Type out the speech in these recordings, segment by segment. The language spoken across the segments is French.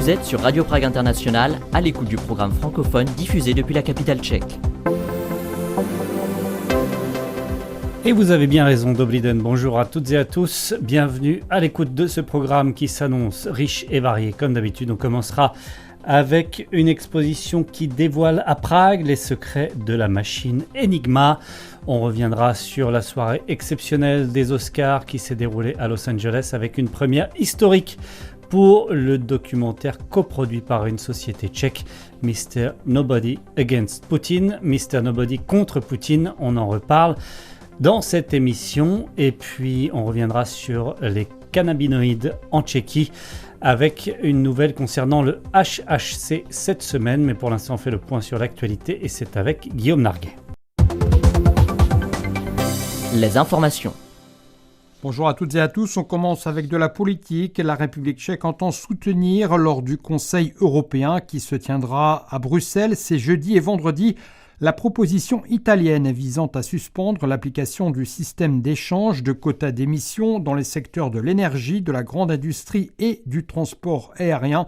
Vous êtes sur Radio Prague International, à l'écoute du programme francophone diffusé depuis la capitale tchèque. Et vous avez bien raison, Dobriden. Bonjour à toutes et à tous. Bienvenue à l'écoute de ce programme qui s'annonce riche et varié. Comme d'habitude, on commencera avec une exposition qui dévoile à Prague les secrets de la machine Enigma. On reviendra sur la soirée exceptionnelle des Oscars qui s'est déroulée à Los Angeles avec une première historique pour le documentaire coproduit par une société tchèque, Mr. Nobody Against Putin, Mr. Nobody contre Poutine. On en reparle dans cette émission, et puis on reviendra sur les cannabinoïdes en Tchéquie avec une nouvelle concernant le HHC cette semaine, mais pour l'instant on fait le point sur l'actualité et c'est avec Guillaume Narguet. Les informations. Bonjour à toutes et à tous, on commence avec de la politique. La République tchèque entend soutenir lors du Conseil européen qui se tiendra à Bruxelles ces jeudi et vendredi la proposition italienne visant à suspendre l'application du système d'échange de quotas d'émissions dans les secteurs de l'énergie, de la grande industrie et du transport aérien,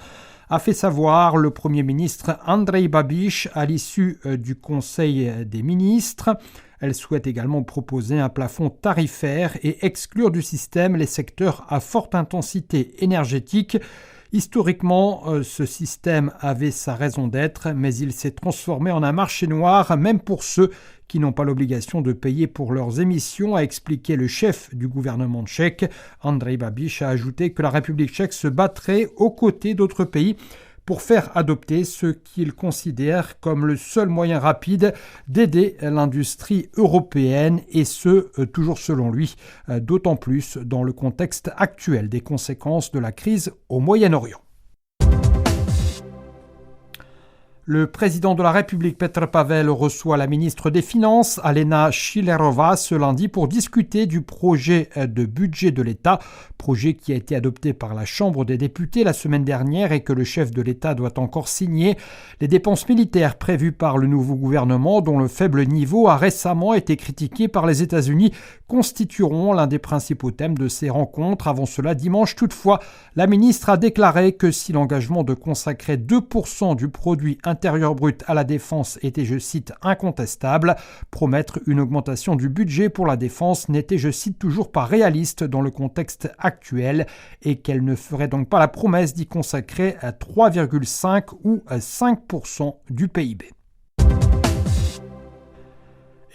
a fait savoir le Premier ministre Andrej Babiš à l'issue du Conseil des ministres. Elle souhaite également proposer un plafond tarifaire et exclure du système les secteurs à forte intensité énergétique. Historiquement, ce système avait sa raison d'être, mais il s'est transformé en un marché noir, même pour ceux qui n'ont pas l'obligation de payer pour leurs émissions, a expliqué le chef du gouvernement tchèque. Andrej Babiš a ajouté que la République tchèque se battrait aux côtés d'autres pays pour faire adopter ce qu'il considère comme le seul moyen rapide d'aider l'industrie européenne, et ce, toujours selon lui, d'autant plus dans le contexte actuel des conséquences de la crise au Moyen-Orient. Le président de la République, Petr Pavel, reçoit la ministre des Finances, Alena Schillerová, ce lundi pour discuter du projet de budget de l'État, projet qui a été adopté par la Chambre des députés la semaine dernière et que le chef de l'État doit encore signer. Les dépenses militaires prévues par le nouveau gouvernement, dont le faible niveau a récemment été critiqué par les États-Unis, constitueront l'un des principaux thèmes de ces rencontres. Avant cela, dimanche, toutefois, la ministre a déclaré que si l'engagement de consacrer 2% du produit intérieur brut à la défense était, je cite, incontestable, promettre une augmentation du budget pour la défense n'était, je cite, toujours pas réaliste dans le contexte actuel, et qu'elle ne ferait donc pas la promesse d'y consacrer à 3,5 ou 5% du PIB.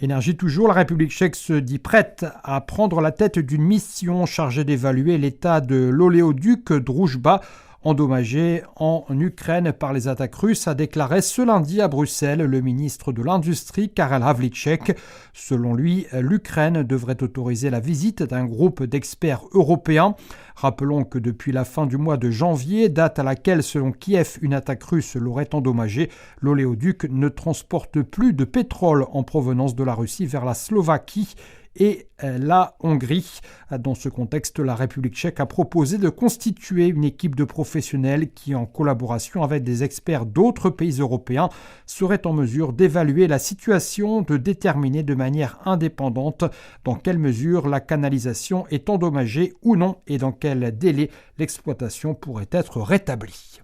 Énergie toujours, la République tchèque se dit prête à prendre la tête d'une mission chargée d'évaluer l'état de l'oléoduc Druzhba, endommagé en Ukraine par les attaques russes, a déclaré ce lundi à Bruxelles le ministre de l'Industrie, Karel Havlíček. Selon lui, l'Ukraine devrait autoriser la visite d'un groupe d'experts européens. Rappelons que depuis la fin du mois de janvier, date à laquelle, selon Kiev, une attaque russe l'aurait endommagé, l'oléoduc ne transporte plus de pétrole en provenance de la Russie vers la Slovaquie et la Hongrie. Dans ce contexte, la République tchèque a proposé de constituer une équipe de professionnels qui, en collaboration avec des experts d'autres pays européens, seraient en mesure d'évaluer la situation, de déterminer de manière indépendante dans quelle mesure la canalisation est endommagée ou non et dans quel délai l'exploitation pourrait être rétablie.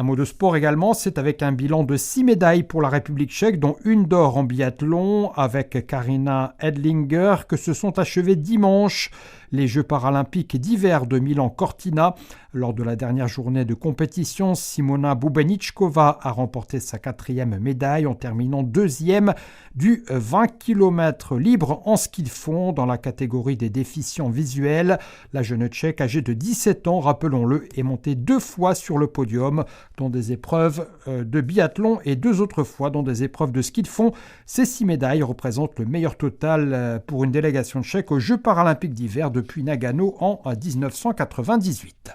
Un mot de sport également, c'est avec un bilan de 6 médailles pour la République tchèque, dont une d'or en biathlon avec Karina Edlinger, que se sont achevés dimanche les Jeux paralympiques d'hiver de Milan-Cortina. Lors de la dernière journée de compétition, Simona Bubeničková a remporté sa 4e médaille en terminant 2e du 20 km libre en ski de fond dans la catégorie des déficients visuels. La jeune Tchèque, âgée de 17 ans, rappelons-le, est montée 2 fois sur le podium dans des épreuves de biathlon et 2 autres fois dans des épreuves de ski de fond. Ces 6 médailles représentent le meilleur total pour une délégation tchèque aux Jeux paralympiques d'hiver depuis Nagano en 1998.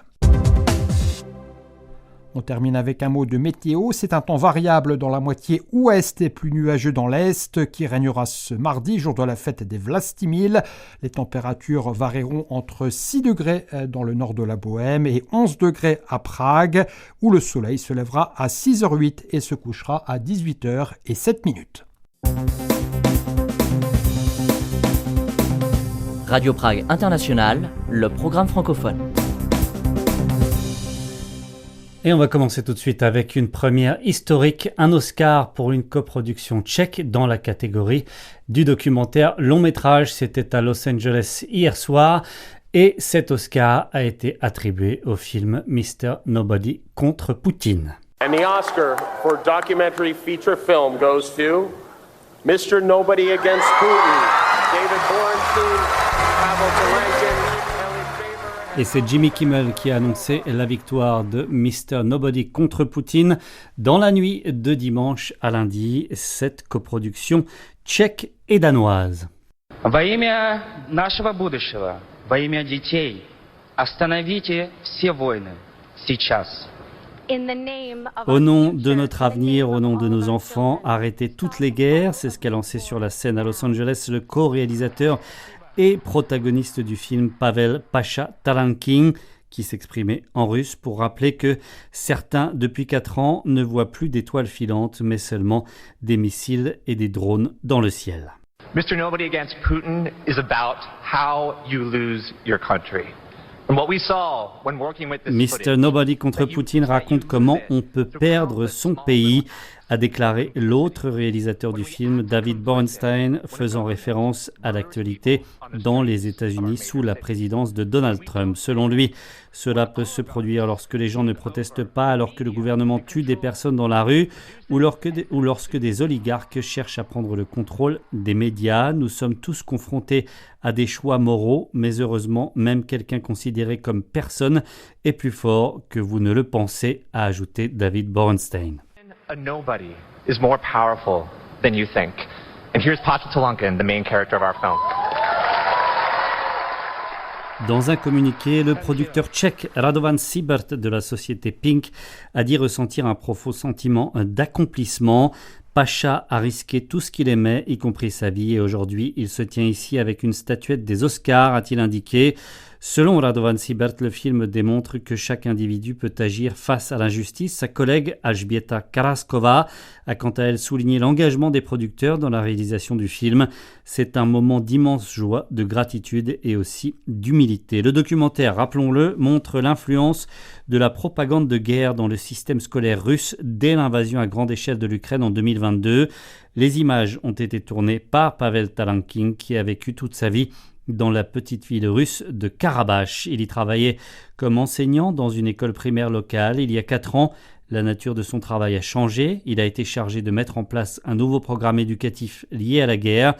On termine avec un mot de météo. C'est un temps variable dans la moitié ouest et plus nuageux dans l'est qui régnera ce mardi, jour de la fête des Vlastimil. Les températures varieront entre 6 degrés dans le nord de la Bohème et 11 degrés à Prague, où le soleil se lèvera à 6h08 et se couchera à 18h07. Radio Prague International, le programme francophone. Et on va commencer tout de suite avec une première historique, un Oscar pour une coproduction tchèque dans la catégorie du documentaire long métrage. C'était à Los Angeles hier soir et cet Oscar a été attribué au film Mr. Nobody contre Poutine. And the Oscar for documentary feature film goes to Mr. Nobody Against Putin, David Borenstein, Pavel Talankin. Et c'est Jimmy Kimmel qui a annoncé la victoire de Mr. Nobody contre Poutine dans la nuit de dimanche à lundi, cette coproduction tchèque et danoise. Во имя нашего будущего, во имя детей, остановите все войны сейчас. Au nom de notre avenir, au nom de nos enfants, arrêtez toutes les guerres, c'est ce qu'a lancé sur la scène à Los Angeles le co-réalisateur et protagoniste du film Pavel Pasha Talankin, qui s'exprimait en russe pour rappeler que certains, depuis 4 ans, ne voient plus d'étoiles filantes, mais seulement des missiles et des drones dans le ciel. Mr. Nobody Against Putin is about how you lose your country. Mr. Nobody contre Poutine raconte comment on peut perdre son pays, a déclaré l'autre réalisateur du film, David Borenstein, faisant référence à l'actualité dans les États-Unis sous la présidence de Donald Trump. Selon lui, cela peut se produire lorsque les gens ne protestent pas, alors que le gouvernement tue des personnes dans la rue ou lorsque des oligarques cherchent à prendre le contrôle des médias. Nous sommes tous confrontés à des choix moraux, mais heureusement, même quelqu'un considéré comme personne est plus fort que vous ne le pensez, a ajouté David Borenstein. A nobody is more powerful than you think. And here's Pasha Talankin, the main character of our film. Dans un communiqué, le producteur tchèque Radovan Siebert de la société Pink a dit ressentir un profond sentiment d'accomplissement. Pasha a risqué tout ce qu'il aimait, y compris sa vie, et aujourd'hui, il se tient ici avec une statuette des Oscars, a-t-il indiqué. Selon Radovan Siebert, le film démontre que chaque individu peut agir face à l'injustice. Sa collègue Alžběta Karaskova a quant à elle souligné l'engagement des producteurs dans la réalisation du film. C'est un moment d'immense joie, de gratitude et aussi d'humilité. Le documentaire, rappelons-le, montre l'influence de la propagande de guerre dans le système scolaire russe dès l'invasion à grande échelle de l'Ukraine en 2022. Les images ont été tournées par Pavel Talankin qui a vécu toute sa vie dans la petite ville russe de Karabach. Il y travaillait comme enseignant dans une école primaire locale. Il y a 4 ans, la nature de son travail a changé. Il a été chargé de mettre en place un nouveau programme éducatif lié à la guerre,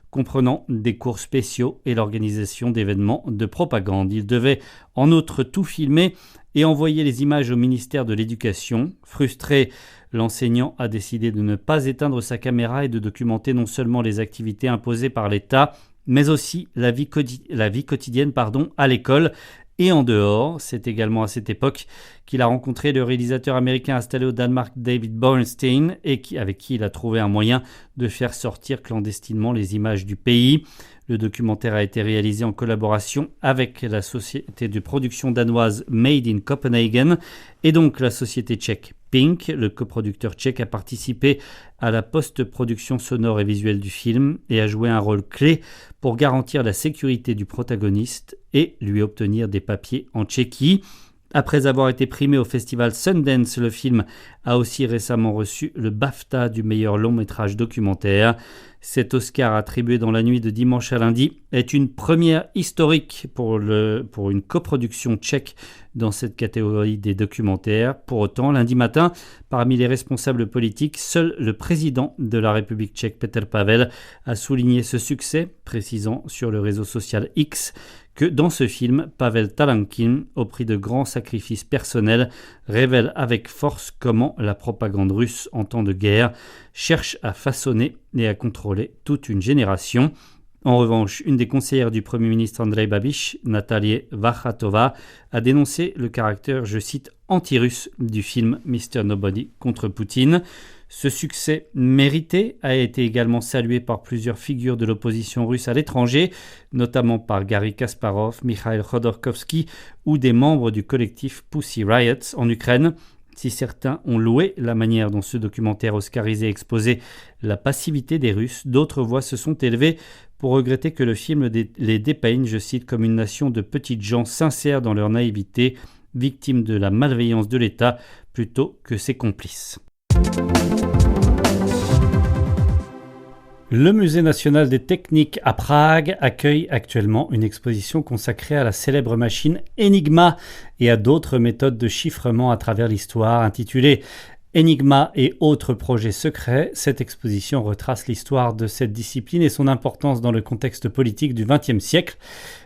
comprenant des cours spéciaux et l'organisation d'événements de propagande. Il devait en outre tout filmer et envoyer les images au ministère de l'Éducation. Frustré, l'enseignant a décidé de ne pas éteindre sa caméra et de documenter non seulement les activités imposées par l'État, mais aussi la vie quotidienne à l'école et en dehors. C'est également à cette époque qu'il a rencontré le réalisateur américain installé au Danemark David Borenstein et avec qui il a trouvé un moyen de faire sortir clandestinement les images du pays. Le documentaire a été réalisé en collaboration avec la société de production danoise Made in Copenhagen et donc la société tchèque Pink. Le coproducteur tchèque a participé à la post-production sonore et visuelle du film et a joué un rôle clé pour garantir la sécurité du protagoniste et lui obtenir des papiers en Tchéquie. Après avoir été primé au festival Sundance, le film a aussi récemment reçu le BAFTA du meilleur long-métrage documentaire. Cet Oscar attribué dans la nuit de dimanche à lundi est une première historique pour une coproduction tchèque dans cette catégorie des documentaires. Pour autant, lundi matin, parmi les responsables politiques, seul le président de la République tchèque, Petr Pavel, a souligné ce succès, précisant sur le réseau social X que dans ce film, Pavel Talankin, au prix de grands sacrifices personnels, révèle avec force comment la propagande russe en temps de guerre cherche à façonner et à contrôler toute une génération. En revanche, une des conseillères du Premier ministre Andrej Babiš, Natalie Vachatova, a dénoncé le caractère, je cite, anti-russe du film Mr. Nobody contre Poutine. Ce succès mérité a été également salué par plusieurs figures de l'opposition russe à l'étranger, notamment par Garry Kasparov, Mikhail Khodorkovsky ou des membres du collectif Pussy Riot en Ukraine. Si certains ont loué la manière dont ce documentaire oscarisé exposait la passivité des Russes, d'autres voix se sont élevées pour regretter que le film les dépeigne, je cite, comme une nation de petites gens sincères dans leur naïveté victime de la malveillance de l'État plutôt que ses complices. Le Musée national des techniques à Prague accueille actuellement une exposition consacrée à la célèbre machine Enigma et à d'autres méthodes de chiffrement à travers l'histoire, intitulée Enigma et autres projets secrets. Cette exposition retrace l'histoire de cette discipline et son importance dans le contexte politique du XXe siècle,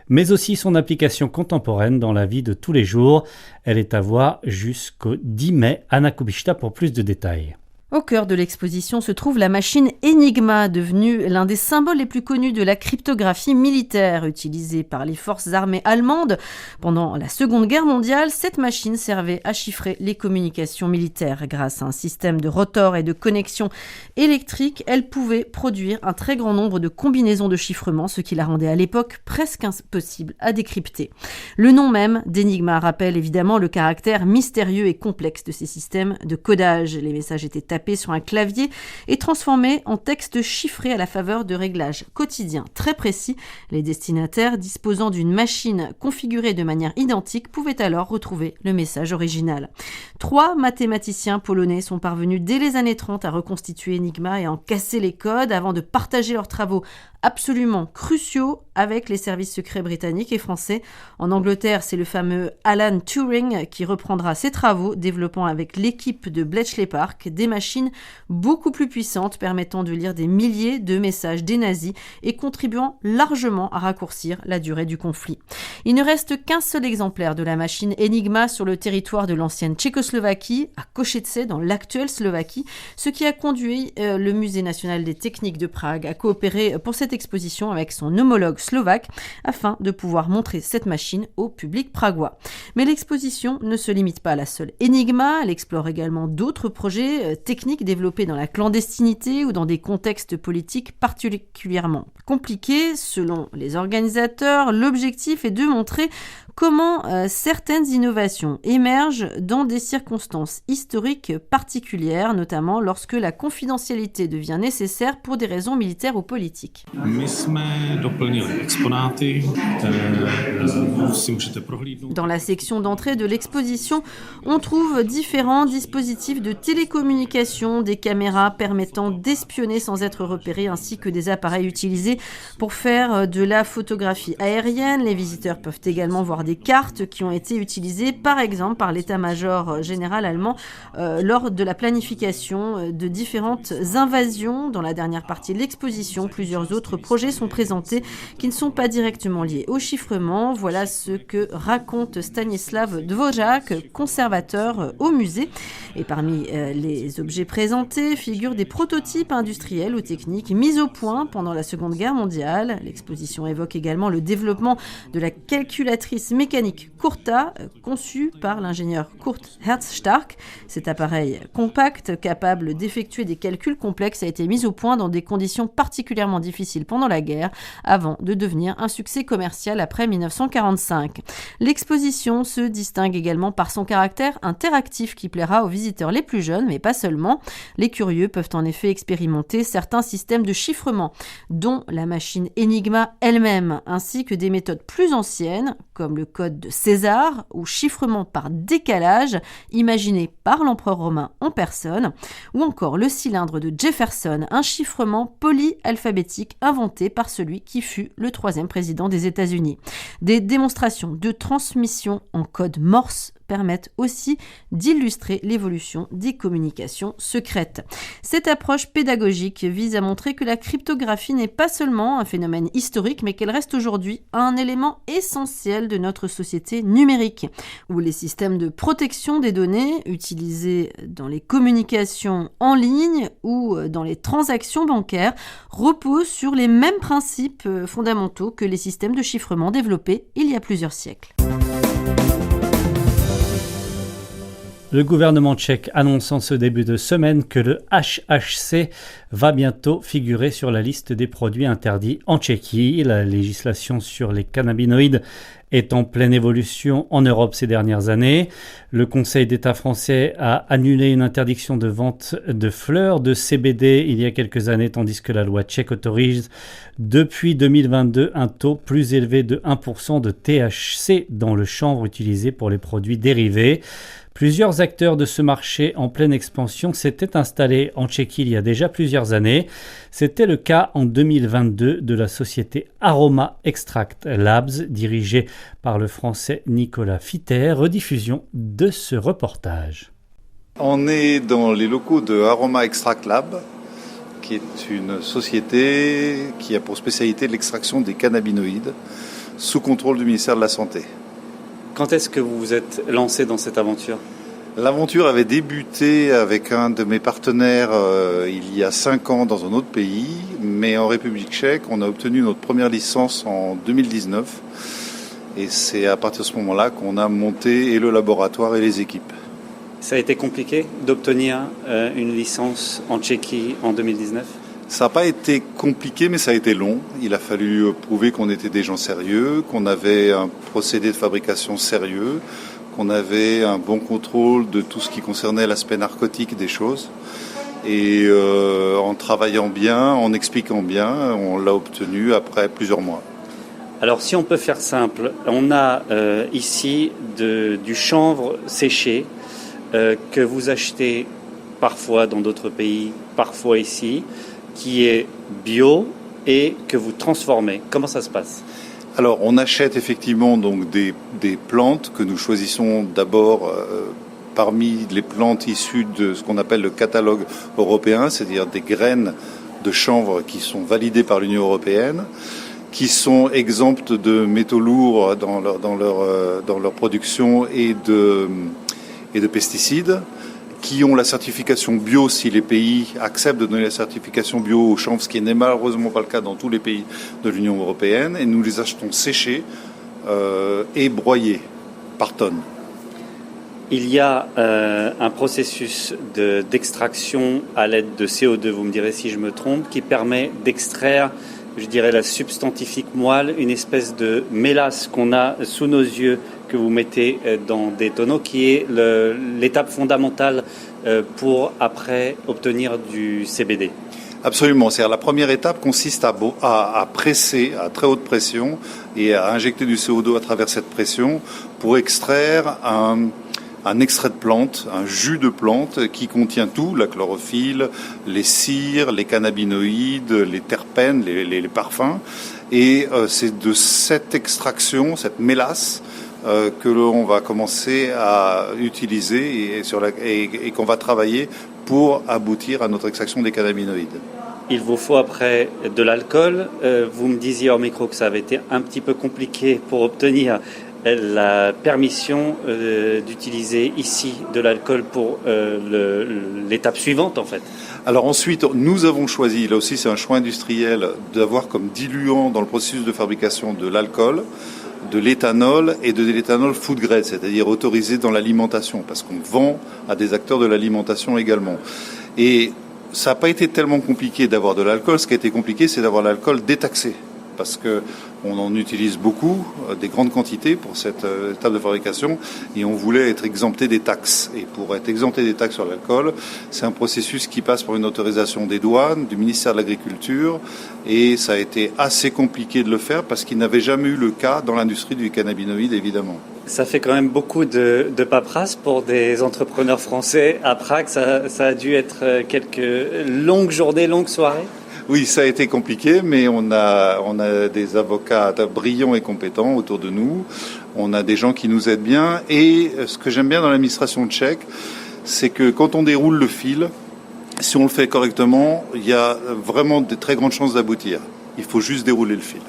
mais aussi son application contemporaine dans la vie de tous les jours. Elle est à voir jusqu'au 10 mai. Anna Kubishta pour plus de détails. Au cœur de l'exposition se trouve la machine Enigma, devenue l'un des symboles les plus connus de la cryptographie militaire. Utilisée par les forces armées allemandes pendant la Seconde Guerre mondiale, cette machine servait à chiffrer les communications militaires. Grâce à un système de rotors et de connexions électriques, elle pouvait produire un très grand nombre de combinaisons de chiffrement, ce qui la rendait à l'époque presque impossible à décrypter. Le nom même d'Enigma rappelle évidemment le caractère mystérieux et complexe de ces systèmes de codage. Les messages étaient tapés sur un clavier et transformés en texte chiffré à la faveur de réglages quotidiens très précis. Les destinataires disposant d'une machine configurée de manière identique pouvaient alors retrouver le message original. 3 mathématiciens polonais sont parvenus dès les années 30 à reconstituer Enigma et à en casser les codes avant de partager leurs travaux absolument cruciaux avec les services secrets britanniques et français. En Angleterre, c'est le fameux Alan Turing qui reprendra ses travaux, développant avec l'équipe de Bletchley Park des machines beaucoup plus puissantes permettant de lire des milliers de messages des nazis et contribuant largement à raccourcir la durée du conflit. Il ne reste qu'un seul exemplaire de la machine Enigma sur le territoire de l'ancienne Tchécoslovaquie, à Košice, dans l'actuelle Slovaquie, ce qui a conduit le Musée national des techniques de Prague à coopérer pour cette exposition avec son homologue slovaque afin de pouvoir montrer cette machine au public pragois. Mais l'exposition ne se limite pas à la seule Enigma, elle explore également d'autres projets techniques développés dans la clandestinité ou dans des contextes politiques particulièrement compliqués. Selon les organisateurs, l'objectif est de montrer comment certaines innovations émergent dans des circonstances historiques particulières, notamment lorsque la confidentialité devient nécessaire pour des raisons militaires ou politiques. Dans la section d'entrée de l'exposition, on trouve différents dispositifs de télécommunication, des caméras permettant d'espionner sans être repérés, ainsi que des appareils utilisés pour faire de la photographie aérienne. Les visiteurs peuvent également voir des cartes qui ont été utilisées par exemple par l'état-major général allemand lors de la planification de différentes invasions. Dans la dernière partie de l'exposition, plusieurs autres projets sont présentés qui ne sont pas directement liés au chiffrement. Voilà ce que raconte Stanislav Dvořák, conservateur au musée. Et parmi les objets présentés figurent des prototypes industriels ou techniques mis au point pendant la Seconde Guerre mondiale. L'exposition évoque également le développement de la calculatrice mécanique Kurta, conçue par l'ingénieur Kurt Herzstark. Cet appareil compact, capable d'effectuer des calculs complexes, a été mis au point dans des conditions particulièrement difficiles pendant la guerre, avant de devenir un succès commercial après 1945. L'exposition se distingue également par son caractère interactif qui plaira aux visiteurs les plus jeunes, mais pas seulement. Les curieux peuvent en effet expérimenter certains systèmes de chiffrement, dont la machine Enigma elle-même, ainsi que des méthodes plus anciennes, comme le code de César ou chiffrement par décalage, imaginé par l'empereur romain en personne, ou encore le cylindre de Jefferson, un chiffrement polyalphabétique inventé par celui qui fut le 3e président des États-Unis. Des démonstrations de transmission en code Morse permettent aussi d'illustrer l'évolution des communications secrètes. Cette approche pédagogique vise à montrer que la cryptographie n'est pas seulement un phénomène historique, mais qu'elle reste aujourd'hui un élément essentiel de notre société numérique, où les systèmes de protection des données utilisés dans les communications en ligne ou dans les transactions bancaires reposent sur les mêmes principes fondamentaux que les systèmes de chiffrement développés il y a plusieurs siècles. Le gouvernement tchèque annonce en ce début de semaine que le HHC va bientôt figurer sur la liste des produits interdits en Tchéquie. La législation sur les cannabinoïdes est en pleine évolution en Europe ces dernières années. Le Conseil d'État français a annulé une interdiction de vente de fleurs de CBD il y a quelques années, tandis que la loi tchèque autorise depuis 2022 un taux plus élevé de 1% de THC dans le chanvre utilisé pour les produits dérivés. Plusieurs acteurs de ce marché en pleine expansion s'étaient installés en Tchéquie il y a déjà plusieurs années. C'était le cas en 2022 de la société Aroma Extract Labs, dirigée par le français Nicolas Fitter. Rediffusion de ce reportage. On est dans les locaux de Aroma Extract Lab, qui est une société qui a pour spécialité l'extraction des cannabinoïdes sous contrôle du ministère de la Santé. Quand est-ce que vous vous êtes lancé dans cette aventure ? L'aventure avait débuté avec un de mes partenaires il y a 5 ans dans un autre pays, mais en République tchèque, on a obtenu notre première licence en 2019. Et c'est à partir de ce moment-là qu'on a monté et le laboratoire et les équipes. Ça a été compliqué d'obtenir une licence en Tchéquie en 2019 ? Ça n'a pas été compliqué, mais ça a été long. Il a fallu prouver qu'on était des gens sérieux, qu'on avait un procédé de fabrication sérieux, qu'on avait un bon contrôle de tout ce qui concernait l'aspect narcotique des choses. Et en travaillant bien, en expliquant bien, on l'a obtenu après plusieurs mois. Alors si on peut faire simple, on a ici du chanvre séché que vous achetez parfois dans d'autres pays, parfois ici, qui est bio et que vous transformez. Comment ça se passe ? Alors, on achète effectivement donc des plantes que nous choisissons d'abord parmi les plantes issues de ce qu'on appelle le catalogue européen, c'est-à-dire des graines de chanvre qui sont validées par l'Union européenne, qui sont exemptes de métaux lourds dans leur production et de pesticides, qui ont la certification bio si les pays acceptent de donner la certification bio au chanvre, ce qui n'est malheureusement pas le cas dans tous les pays de l'Union européenne, et nous les achetons séchés et broyés par tonne. Il y a un processus d'extraction à l'aide de CO2, vous me direz si je me trompe, qui permet d'extraire, je dirais, la substantifique moelle, une espèce de mélasse qu'on a sous nos yeux, que vous mettez dans des tonneaux, qui est l'étape fondamentale pour après obtenir du CBD. Absolument. C'est-à-dire la première étape consiste à presser à très haute pression et à injecter du CO2 à travers cette pression pour extraire un extrait de plante, un jus de plante qui contient tout, la chlorophylle, les cires, les cannabinoïdes, les terpènes, les parfums. Et c'est de cette extraction, cette mélasse, que l'on va commencer à utiliser et qu'on va travailler pour aboutir à notre extraction des cannabinoïdes. Il vous faut après de l'alcool. Vous me disiez hors micro que ça avait été un petit peu compliqué pour obtenir la permission d'utiliser ici de l'alcool pour l'étape suivante en fait. Alors ensuite, nous avons choisi, là aussi c'est un choix industriel, d'avoir comme diluant dans le processus de fabrication de l'alcool, de l'éthanol et de l'éthanol food grade, c'est-à-dire autorisé dans l'alimentation, parce qu'on vend à des acteurs de l'alimentation également. Et ça n'a pas été tellement compliqué d'avoir de l'alcool. Ce qui a été compliqué, c'est d'avoir l'alcool détaxé, parce que on en utilise beaucoup, des grandes quantités pour cette étape de fabrication, et on voulait être exempté des taxes. Et pour être exempté des taxes sur l'alcool, c'est un processus qui passe par une autorisation des douanes, du ministère de l'Agriculture, et ça a été assez compliqué de le faire parce qu'il n'avait jamais eu le cas dans l'industrie du cannabinoïde, évidemment. Ça fait quand même beaucoup de paperasse pour des entrepreneurs français à Prague. Ça a dû être quelques longues journées, longues soirées. Oui, ça a été compliqué, mais on a des avocats brillants et compétents autour de nous. On a des gens qui nous aident bien. Et ce que j'aime bien dans l'administration tchèque, c'est que quand on déroule le fil, si on le fait correctement, il y a vraiment de très grandes chances d'aboutir. Il faut juste dérouler le fil.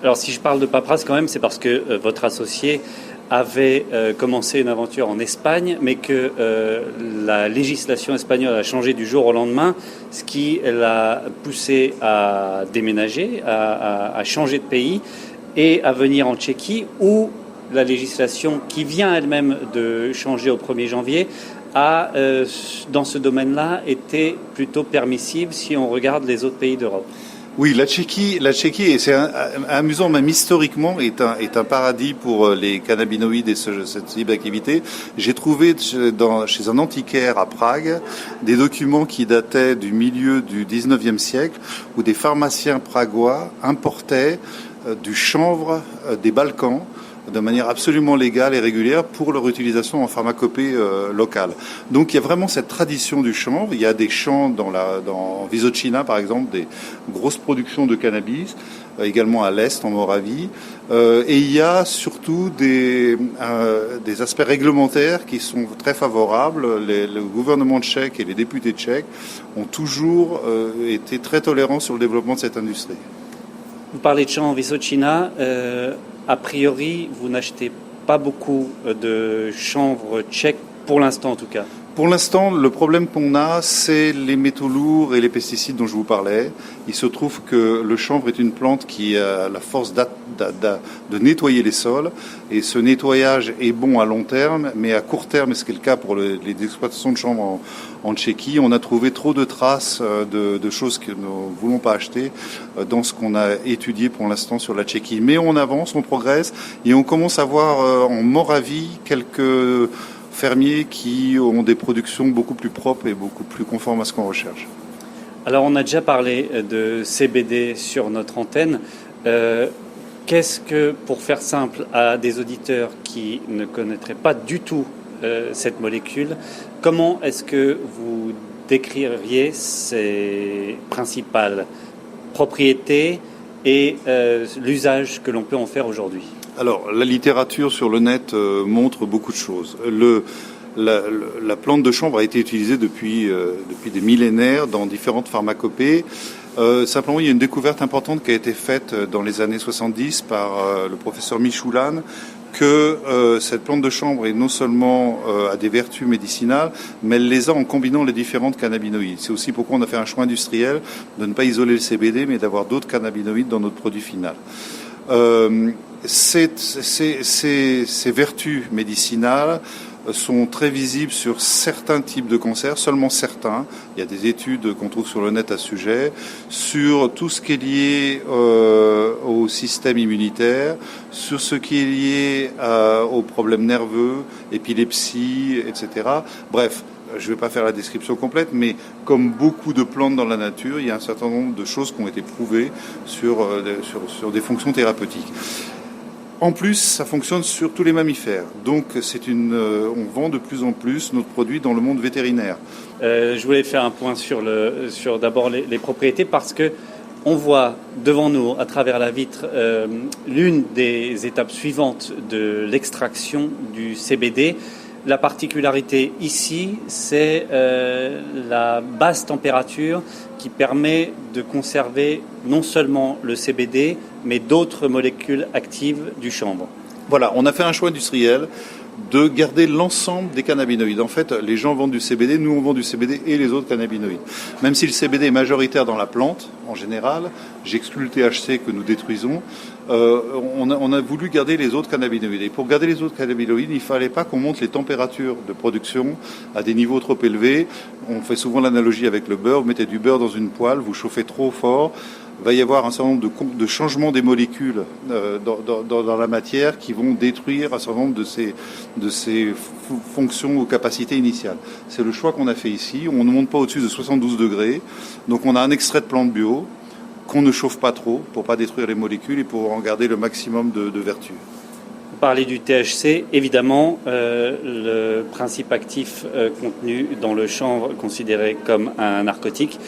Alors si je parle de paperasse quand même, c'est parce que votre associé avait commencé une aventure en Espagne, mais que la législation espagnole a changé du jour au lendemain, ce qui l'a poussé à déménager, à changer de pays et à venir en Tchéquie, où la législation qui vient elle-même de changer au 1er janvier a, dans ce domaine-là, été plutôt permissive si on regarde les autres pays d'Europe. Oui, la Tchéquie, et c'est amusant, même historiquement, est un paradis pour les cannabinoïdes et ce type d'activité. J'ai trouvé chez un antiquaire à Prague des documents qui dataient du milieu du 19e siècle où des pharmaciens pragois importaient du chanvre des Balkans de manière absolument légale et régulière pour leur utilisation en pharmacopée locale. Donc il y a vraiment cette tradition du chanvre. Il y a des champs dans Vysočina, par exemple, des grosses productions de cannabis, également à l'est, en Moravie. Et il y a surtout des aspects réglementaires qui sont très favorables. Le gouvernement tchèque et les députés tchèques ont toujours été très tolérants sur le développement de cette industrie. Vous parlez de champs en Vysočina. A priori, vous n'achetez pas beaucoup de chanvre tchèque, pour l'instant en tout cas. Pour l'instant, le problème qu'on a, c'est les métaux lourds et les pesticides dont je vous parlais. Il se trouve que le chanvre est une plante qui a la force de nettoyer les sols. Et ce nettoyage est bon à long terme, mais à court terme, et ce qui est le cas pour les exploitations de chanvre en Tchéquie, on a trouvé trop de traces de choses que nous ne voulons pas acheter dans ce qu'on a étudié pour l'instant sur la Tchéquie. Mais on avance, on progresse, et on commence à voir en Moravie quelques fermiers qui ont des productions beaucoup plus propres et beaucoup plus conformes à ce qu'on recherche. Alors on a déjà parlé de CBD sur notre antenne. Qu'est-ce que, pour faire simple à des auditeurs qui ne connaîtraient pas du tout cette molécule, comment est-ce que vous décririez ses principales propriétés et l'usage que l'on peut en faire aujourd'hui ? Alors, la littérature sur le net montre beaucoup de choses. La plante de chanvre a été utilisée depuis des millénaires dans différentes pharmacopées. Simplement, il y a une découverte importante qui a été faite dans les années 70 par le professeur Michoulan, que cette plante de chanvre est non seulement a des vertus médicinales, mais elle les a en combinant les différentes cannabinoïdes. C'est aussi pourquoi on a fait un choix industriel de ne pas isoler le CBD, mais d'avoir d'autres cannabinoïdes dans notre produit final. Ces vertus médicinales sont très visibles sur certains types de cancers, seulement certains. Il y a des études qu'on trouve sur le net à ce sujet, sur tout ce qui est lié au système immunitaire, sur ce qui est lié aux problèmes nerveux, épilepsie, etc. Bref, je ne vais pas faire la description complète, mais comme beaucoup de plantes dans la nature, il y a un certain nombre de choses qui ont été prouvées sur des fonctions thérapeutiques. En plus, ça fonctionne sur tous les mammifères. Donc, on vend de plus en plus notre produit dans le monde vétérinaire. Je voulais faire un point sur d'abord les propriétés, parce que on voit devant nous, à travers la vitre, l'une des étapes suivantes de l'extraction du CBD. La particularité ici, c'est la basse température qui permet de conserver non seulement le CBD, mais d'autres molécules actives du chanvre. Voilà, on a fait un choix industriel de garder l'ensemble des cannabinoïdes. En fait, les gens vendent du CBD, nous on vend du CBD et les autres cannabinoïdes. Même si le CBD est majoritaire dans la plante, en général, j'exclus le THC que nous détruisons, on a voulu garder les autres cannabinoïdes. Et pour garder les autres cannabinoïdes, il ne fallait pas qu'on monte les températures de production à des niveaux trop élevés. On fait souvent l'analogie avec le beurre. Vous mettez du beurre dans une poêle, vous chauffez trop fort, il va y avoir un certain nombre de changements des molécules dans la matière qui vont détruire un certain nombre de ces fonctions ou capacités initiales. C'est le choix qu'on a fait ici. On ne monte pas au-dessus de 72 degrés. Donc on a un extrait de plante bio qu'on ne chauffe pas trop pour ne pas détruire les molécules et pour en garder le maximum de vertus. Vous parlez du THC, évidemment, le principe actif contenu dans le chanvre considéré comme un narcotique.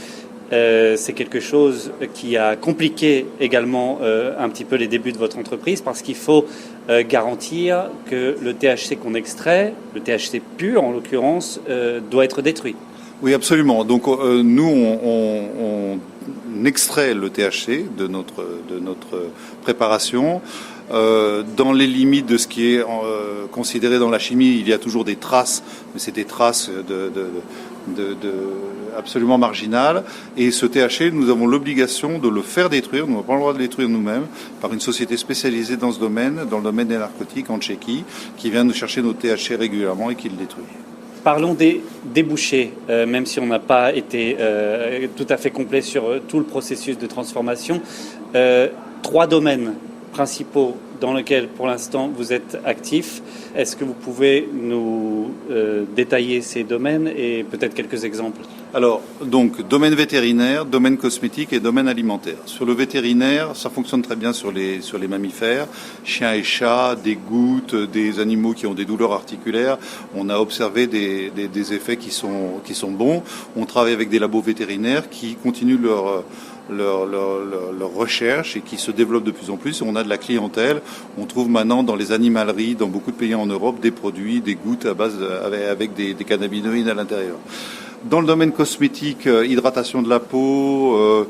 C'est quelque chose qui a compliqué également un petit peu les débuts de votre entreprise, parce qu'il faut garantir que le THC qu'on extrait, le THC pur en l'occurrence, doit être détruit. Oui, absolument. Donc nous, on extrait le THC de notre préparation. Dans les limites de ce qui est considéré dans la chimie, il y a toujours des traces, mais c'est des traces absolument marginales. Et ce THC, nous avons l'obligation de le faire détruire, nous n'avons pas le droit de le détruire nous-mêmes, par une société spécialisée dans ce domaine, dans le domaine des narcotiques en Tchéquie, qui vient nous chercher nos THC régulièrement et qui le détruit. Parlons des débouchés, même si on n'a pas été tout à fait complet sur tout le processus de transformation. 3 domaines principaux dans lesquels, pour l'instant, vous êtes actif. Est-ce que vous pouvez nous détailler ces domaines et peut-être quelques exemples ? Alors, donc, domaine vétérinaire, domaine cosmétique et domaine alimentaire. Sur le vétérinaire, ça fonctionne très bien sur les mammifères, chiens et chats, des gouttes, des animaux qui ont des douleurs articulaires. On a observé des effets qui sont bons. On travaille avec des labos vétérinaires qui continuent leur recherche et qui se développent de plus en plus. On a de la clientèle. On trouve maintenant dans les animaleries, dans beaucoup de pays en Europe, des produits, des gouttes à base avec des cannabinoïdes à l'intérieur. Dans le domaine cosmétique, hydratation de la peau,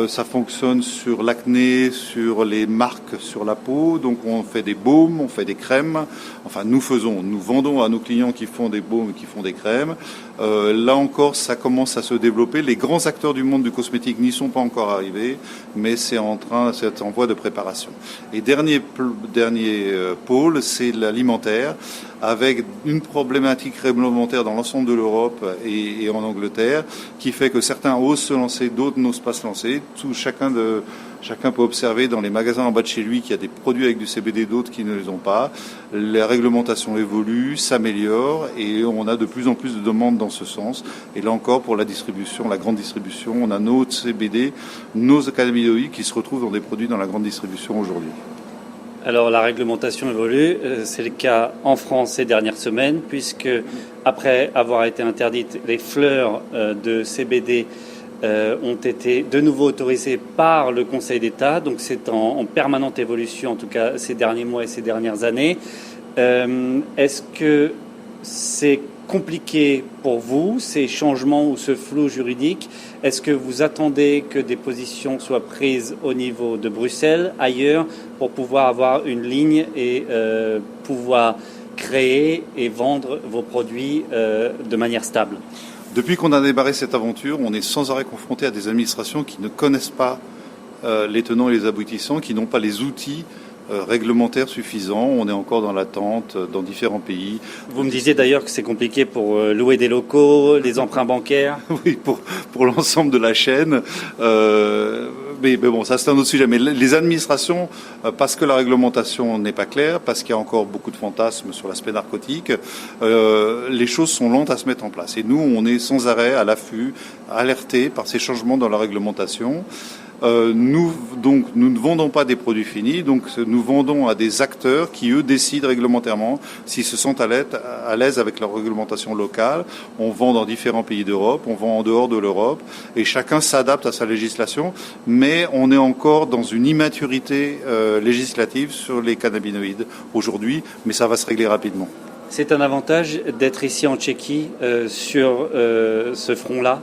ça fonctionne sur l'acné, sur les marques sur la peau. Donc on fait des baumes, on fait des crèmes. Enfin, nous vendons à nos clients qui font des baumes, qui font des crèmes. Là encore, ça commence à se développer. Les grands acteurs du monde du cosmétique n'y sont pas encore arrivés, mais c'est en voie de préparation. Et dernier pôle, c'est l'alimentaire, avec une problématique réglementaire dans l'ensemble de l'Europe et en Angleterre, qui fait que certains osent se lancer, d'autres n'osent pas se lancer. Chacun peut observer dans les magasins en bas de chez lui qu'il y a des produits avec du CBD, d'autres qui ne les ont pas. La réglementation évolue, s'améliore et on a de plus en plus de demandes dans ce sens. Et là encore, pour la distribution, la grande distribution, on a nos CBD, nos cannabinoïdes qui se retrouvent dans des produits dans la grande distribution aujourd'hui. Alors la réglementation évolue, c'est le cas en France ces dernières semaines, puisque après avoir été interdites, les fleurs de CBD ont été de nouveau autorisées par le Conseil d'État, donc c'est en permanente évolution, en tout cas ces derniers mois et ces dernières années. Est-ce que c'est compliqué pour vous, ces changements ou ce flou juridique? Est-ce que vous attendez que des positions soient prises au niveau de Bruxelles, ailleurs, pour pouvoir avoir une ligne et pouvoir créer et vendre vos produits de manière stable? Depuis qu'on a démarré cette aventure, on est sans arrêt confronté à des administrations qui ne connaissent pas les tenants et les aboutissants, qui n'ont pas les outils réglementaires suffisants. On est encore dans l'attente dans différents pays. Vous me disiez d'ailleurs que c'est compliqué pour louer des locaux, les emprunts bancaires. Oui, pour l'ensemble de la chaîne. Mais bon, ça c'est un autre sujet. Mais les administrations, parce que la réglementation n'est pas claire, parce qu'il y a encore beaucoup de fantasmes sur l'aspect narcotique, les choses sont lentes à se mettre en place. Et nous, on est sans arrêt à l'affût, alertés par ces changements dans la réglementation. Nous ne vendons pas des produits finis, donc nous vendons à des acteurs qui, eux, décident réglementairement s'ils se sentent à l'aise avec leur réglementation locale. On vend dans différents pays d'Europe, on vend en dehors de l'Europe, et chacun s'adapte à sa législation, mais on est encore dans une immaturité législative sur les cannabinoïdes aujourd'hui, mais ça va se régler rapidement. C'est un avantage d'être ici en Tchéquie sur ce front-là?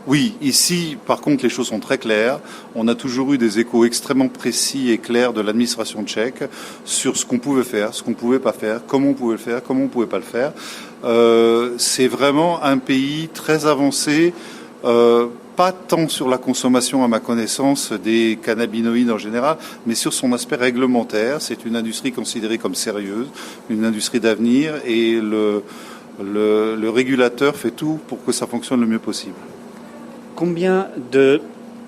Oui, ici, par contre, les choses sont très claires. On a toujours eu des échos extrêmement précis et clairs de l'administration tchèque sur ce qu'on pouvait faire, ce qu'on ne pouvait pas faire, comment on pouvait le faire, comment on ne pouvait pas le faire. C'est vraiment un pays très avancé, pas tant sur la consommation, à ma connaissance, des cannabinoïdes en général, mais sur son aspect réglementaire. C'est une industrie considérée comme sérieuse, une industrie d'avenir, et le régulateur fait tout pour que ça fonctionne le mieux possible. Combien de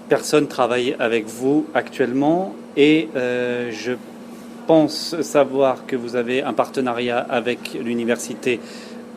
personnes travaillent avec vous actuellement? Et je pense savoir que vous avez un partenariat avec l'université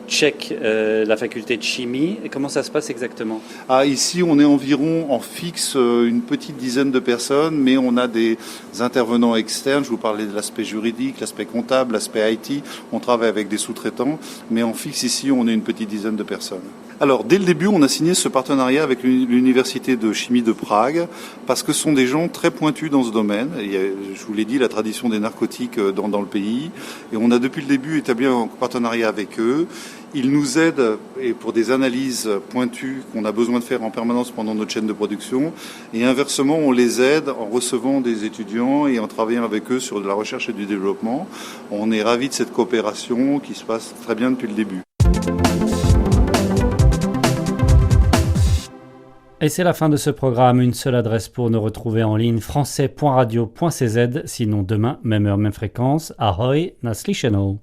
tchèque, la faculté de chimie. Et comment ça se passe exactement? Ici, on est environ en fixe une petite dizaine de personnes, mais on a des intervenants externes. Je vous parlais de l'aspect juridique, l'aspect comptable, l'aspect IT. On travaille avec des sous-traitants, mais en fixe ici, on est une petite dizaine de personnes. Alors, dès le début, on a signé ce partenariat avec l'Université de chimie de Prague, parce que ce sont des gens très pointus dans ce domaine. Il y a, je vous l'ai dit, la tradition des narcotiques dans le pays. Et on a depuis le début établi un partenariat avec eux. Ils nous aident et pour des analyses pointues qu'on a besoin de faire en permanence pendant notre chaîne de production. Et inversement, on les aide en recevant des étudiants et en travaillant avec eux sur de la recherche et du développement. On est ravis de cette coopération qui se passe très bien depuis le début. Et c'est la fin de ce programme. Une seule adresse pour nous retrouver en ligne, français.radio.cz. Sinon demain, même heure, même fréquence. Ahoy, naslyšenou.